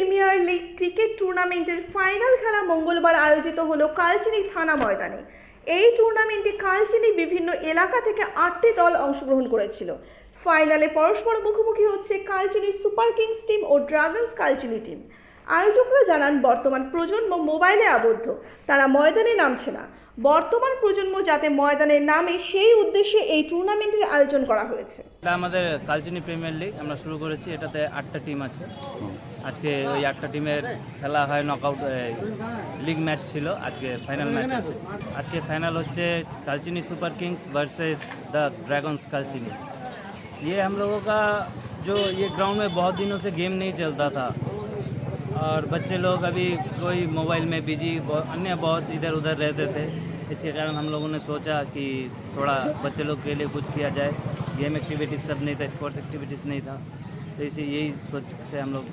Premier league cricket টুর্নামেন্টের final খেলা মঙ্গলবার আয়োজিত হলো কালচিনি থানা ময়দানে। এই টুর্নামেন্টে কালচিনির বিভিন্ন এলাকা থেকে 8টি দল অংশগ্রহণ করেছিল। ফাইনালে পরস্পর মুখোমুখি হচ্ছে কালচিনি সুপার কিংস টিম ও ড্রাগনস কালচিনি টিম। আয়োজকরা জানান, বর্তমান প্রজন্ম মোবাইলে আবদ্ধ, তারা ময়দানে নামছে না। বর্তমান প্রজন্ম যাতে ময়দানে নামে সেই উদ্দেশ্যে এই টুর্নামেন্টের আয়োজন করা হয়েছে। এটা আমাদের কালচিনি প্রিমিয়ার লিগ আমরা শুরু করেছি। এটাতে 8টা টিম আছে। আজকে ওই 8টা টিমের খেলা হয়, নকআউট লিগ ম্যাচ ছিল, আজকে फाइनल मैच আছে। আজকে फाइनल হচ্ছে Kalchini super Kings versus the dragons Kalchini. ये हम लोगों का जो ये ग्राउंड में बहुत दिनों से गेम नहीं चलता था और बच्चे लोग अभी कोई मोबाइल में बिजी, अन्य बहुत इधर उधर रहते थे। इसके कारण हम लोगों ने सोचा कि थोड़ा बच्चे लोग के लिए कुछ किया जाए। गेम एक्टिविटीज़ सब नहीं था, स्पोर्ट्स एक्टिविटीज़ नहीं था, तो इसी यही सोच से हम लोग